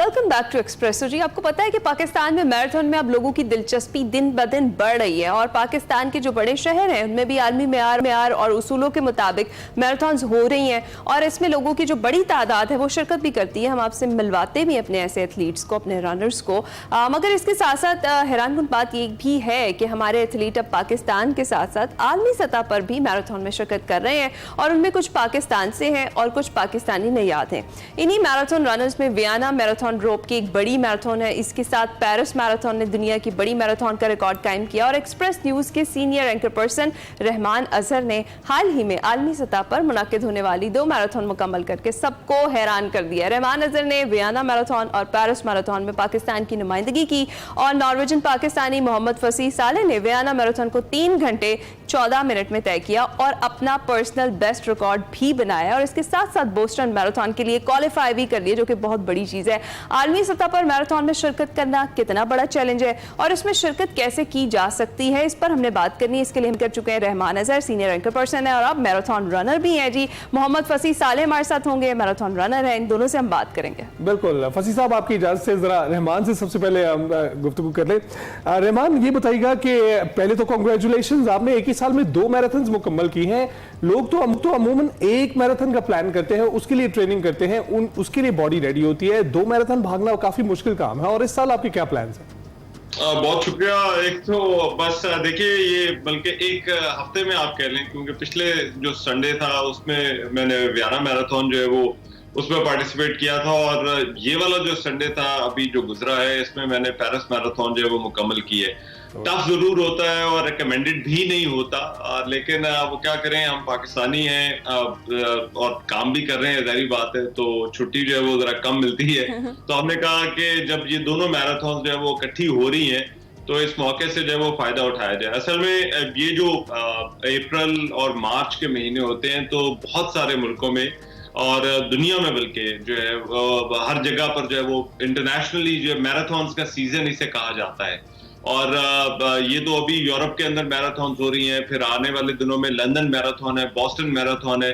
Welcome back to Expresso. जी, आपको पता है कि पाकिस्तान में मैराथन में अब लोगों की दिलचस्पी दिन ब दिन बढ़ रही है और पाकिस्तान के जो बड़े शहर हैं उनमें भी आलमी मेयार और उसूलों के मुताबिक मैराथन्स हो रही हैं और इसमें लोगों की जो बड़ी तादाद है वो शिरकत भी करती है। हम आपसे मिलवाते भी अपने ऐसे एथलीट्स को, अपने रनर्स को, मगर इसके साथ साथ हैरानकुन बात ये भी है कि हमारे एथलीट अब पाकिस्तान के साथ साथ आलमी सतह पर भी मैराथन में शिरकत कर रहे हैं और उनमें कुछ पाकिस्तान से हैं और कुछ पाकिस्तानी नयाद हैं। इन्हीं मैराथन रनर्स में वियना मैराथन रोप की एक बड़ी मैराथन है। इसके साथ पेरिस मैराथन ने दुनिया की बड़ी मैराथन का रिकॉर्ड कायम किया और एक्सप्रेस न्यूज के senior anchor person Rahman Azhar ने हाल ही में आलमी सतह पर मुनाकिद होने वाली 2 मैराथन मुकम्मल करके सबको हैरान कर दिया। रहमान अजहर ने वियना मैराथन और पेरिस मैराथन में पाकिस्तान की नुमाइंदगी की और नॉर्वेजन पाकिस्तानी मोहम्मद फसीह साले ने वियना मैराथन को 3 घंटे 14 मिनट में तय किया और अपना पर्सनल बेस्ट रिकॉर्ड भी बनाया और इसके साथ साथ बोस्टन मैराथन के लिए क्वालिफाई भी कर लिया, जो कि बहुत बड़ी चीज है। आलमी सतह पर मैराथन में शिरकत करना कितना बड़ा चैलेंज है और इसमें शिरकत कैसे की जा सकती है, इस पर हमने बात करनी है। इसके लिए हम कर चुके हैं Rahman Azhar, senior anchor person है और अब मैराथन रनर भी है। जी, मोहम्मद फसीह साले हमारे साथ होंगे, मैराथन रनर है। इन दोनों से हम बात करेंगे। बिल्कुल फसीह साहब, आपकी इजाजत से जरा रहमान से सबसे पहले हम गुफ्तगू कर लें। रहमान, ये बताइएगा कि पहले तो कांग्रेचुलेशंस, आपने एक ही साल में 2 मैराथन मुकम्मल की हैं। लोग तो अमूमन एक मैराथन का प्लान करते हैं, उसके लिए ट्रेनिंग करते हैं, उसके लिए बॉडी रेडी होती है। 2 मैराथन भागना काफी मुश्किल काम है और इस साल आपके क्या प्लान है? बहुत शुक्रिया। एक तो बस देखिए, ये बल्कि एक हफ्ते में आप कह लें, क्योंकि पिछले जो संडे था उसमें मैंने वियना मैराथन जो है वो उसमें पार्टिसिपेट किया था और ये वाला जो संडे था अभी जो गुजरा है इसमें मैंने पेरिस मैराथन जो है वो मुकम्मल की है। टफ जरूर होता है और रिकमेंडेड भी नहीं होता, लेकिन वो क्या करें, हम पाकिस्तानी हैं और काम भी कर रहे हैं, जाहिर बात है, तो छुट्टी जो है वो जरा कम मिलती है। तो हमने कहा कि जब ये दोनों मैराथन जो है वो इकट्ठी हो रही हैं तो इस मौके से जो है वो फायदा उठाया जाए। असल में ये जो अप्रैल और मार्च के महीने होते हैं तो बहुत सारे मुल्कों में और दुनिया में बल्कि जो है हर जगह पर जो है वो इंटरनेशनली जो है मैराथन्स का सीजन इसे कहा जाता है। और ये तो अभी यूरोप के अंदर मैराथन हो रही हैं, फिर आने वाले दिनों में लंदन मैराथन है, बॉस्टन मैराथन है।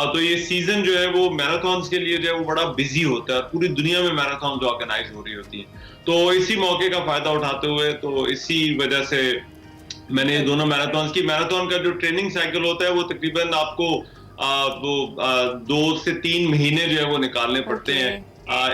तो ये सीजन जो है वो मैराथन्स के लिए जो है वो बड़ा बिजी होता है, पूरी दुनिया में मैराथन ऑर्गेनाइज हो रही होती है। तो इसी मौके का फायदा उठाते हुए, तो इसी वजह से मैंने ये दोनों मैराथन का जो ट्रेनिंग साइकिल होता है वो तकरीबन आपको 2 से 3 महीने जो है वो निकालने पड़ते हैं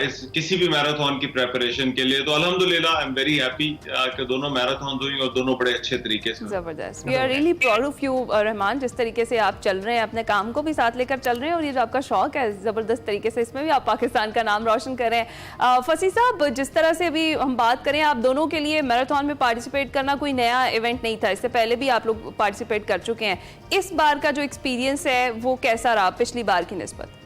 इस किसी भी मैराथन की प्रेपरेशन के लिए। तो अल्हम्दुलिल्लाह आई एम वेरी हैप्पी कि दोनों मैराथन हुई और दोनों बड़े अच्छे तरीके से। जबरदस्त, we are really proud of you Rahman, जिस तरीके से आप चल रहे हैं, अपने काम को भी साथ लेकर चल रहे हैं और ये जो आपका शौक है जबरदस्त तरीके से इसमें भी आप पाकिस्तान का नाम रोशन कर रहे हैं। फसीह साहब, जिस तरह से अभी हम बात करें, आप दोनों के लिए मैराथन में पार्टिसिपेट करना कोई नया इवेंट नहीं था, इससे पहले भी आप लोग पार्टिसिपेट कर चुके हैं। इस बार का जो एक्सपीरियंस है वो कैसा रहा पिछली बार की निस्बत?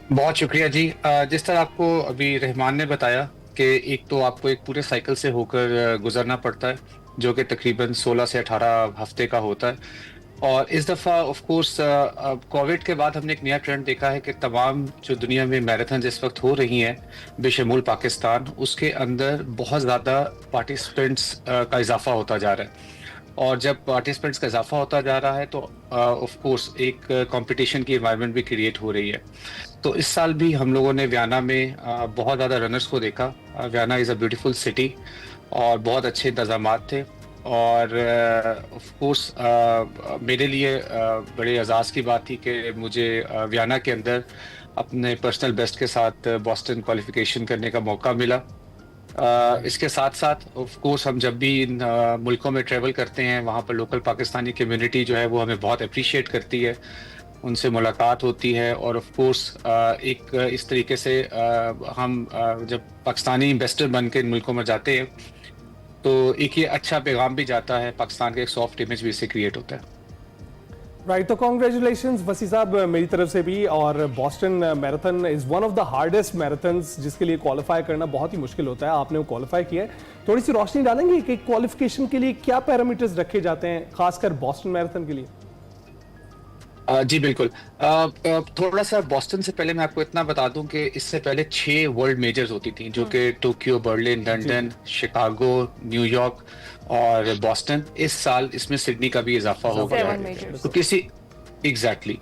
बहुत शुक्रिया जी। जिस तरह आपको अभी रहमान ने बताया कि एक तो आपको एक पूरे साइकिल से होकर गुजरना पड़ता है जो कि तकरीबन 16 से 18 हफ्ते का होता है। और इस दफ़ा ऑफ कोर्स कोविड के बाद हमने एक नया ट्रेंड देखा है कि तमाम जो दुनिया में मैराथन इस वक्त हो रही हैं बेशमूल पाकिस्तान, उसके अंदर बहुत ज़्यादा पार्टिसिपेंट्स का इजाफा होता जा रहा है। और जब पार्टिसिपेंट्स का इजाफा होता जा रहा है तो ऑफ कोर्स एक कंपटीशन की एनवायरनमेंट भी क्रिएट हो रही है। तो इस साल भी हम लोगों ने वियना में बहुत ज़्यादा रनर्स को देखा। Vienna is a beautiful city और बहुत अच्छे इंतजामात थे और ऑफ कोर्स मेरे लिए बड़े एजाज़ की बात थी कि मुझे वियना के अंदर अपने पर्सनल बेस्ट के साथ बॉस्टन क्वालिफिकेशन करने का मौका मिला। इसके साथ साथ ऑफ कोर्स हम जब भी इन मुल्कों में ट्रैवल करते हैं वहाँ पर लोकल पाकिस्तानी कम्युनिटी जो है वो हमें बहुत अप्रिशिएट करती है, उनसे मुलाकात होती है और ऑफ कोर्स एक इस तरीके से हम जब पाकिस्तानी इन्वेस्टर बन के इन मुल्कों में जाते हैं तो एक ये अच्छा पैगाम भी जाता है, पाकिस्तान का एक सॉफ्ट इमेज भी इससे क्रिएट होता है। राइट, तो कांग्रेचुलेशंस फसीह साहब मेरी तरफ से भी। और Boston marathon is one of the hardest marathons जिसके लिए क्वालिफाई करना बहुत ही मुश्किल होता है, आपने वो क्वालिफाई किया है। थोड़ी सी रोशनी डालेंगे कि क्वालिफिकेशन के लिए क्या पैरामीटर्स रखे जाते हैं खासकर बॉस्टन मैराथन के लिए? जी बिल्कुल। थोड़ा सा बॉस्टन से पहले मैं आपको इतना बता दूं कि इससे पहले 6 वर्ल्ड मेजर्स होती थी जो कि Tokyo, Berlin, London, Chicago, New York और बॉस्टन। इस साल इसमें सिडनी का भी इजाफा हो गया है। तो किसी एग्जैक्टली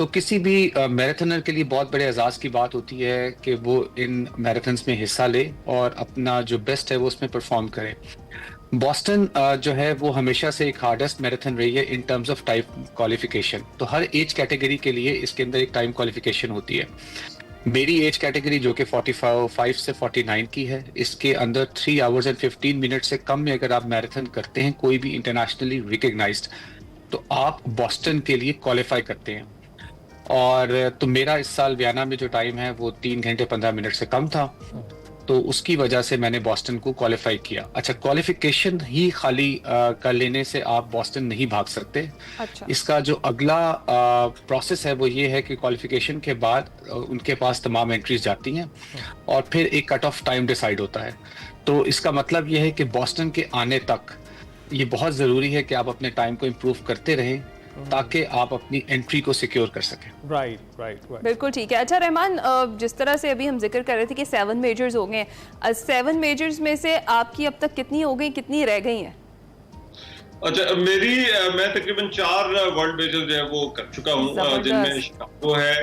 तो किसी भी मैराथनर के लिए बहुत बड़े एजाज की बात होती है कि वो इन मैराथन्स में हिस्सा ले और अपना जो बेस्ट है वो उसमें परफॉर्म करे। बॉस्टन जो है वो हमेशा से एक हार्डेस्ट मैराथन रही है in terms of time qualification. तो हर एज कैटेगरी के लिए इसके अंदर एक टाइम क्वालिफिकेशन होती है। मेरी एज कैटेगरी जो कि 45 से 49 की है, इसके अंदर 3 आवर्स एंड 15 मिनट से कम में अगर आप मैराथन करते हैं कोई भी इंटरनेशनली रिकग्नाइज्ड, तो आप बॉस्टन के लिए क्वालिफाई करते हैं। और तो मेरा इस साल वियना में जो टाइम है वो 3 घंटे 15 मिनट से कम था, तो उसकी वजह से मैंने बॉस्टन को क्वालिफाई किया। अच्छा, क्वालिफिकेशन ही खाली कर लेने से आप बॉस्टन नहीं भाग सकते। अच्छा। इसका जो अगला प्रोसेस है वो ये है कि क्वालिफिकेशन के बाद उनके पास तमाम एंट्रीज जाती हैं और फिर एक कट ऑफ टाइम डिसाइड होता है। तो इसका मतलब ये है कि बॉस्टन के आने तक ये बहुत ज़रूरी है कि आप अपने टाइम को इम्प्रूव करते रहें ताकि आप अपनी एंट्री को सिक्योर कर सकें। राइट। बिल्कुल ठीक है। अच्छा रहमान, जिस तरह से अभी हम जिक्र कर रहे थे कि 7 मेजर्स हो गए हैं, 7 मेजर्स में से आपकी अब तक कितनी हो गई, कितनी रह गई हैं? अच्छा, मैं तकरीबन 4 वर्ल्ड मेजर जो है वो कर चुका हूँ, जिनमें शिकागो है,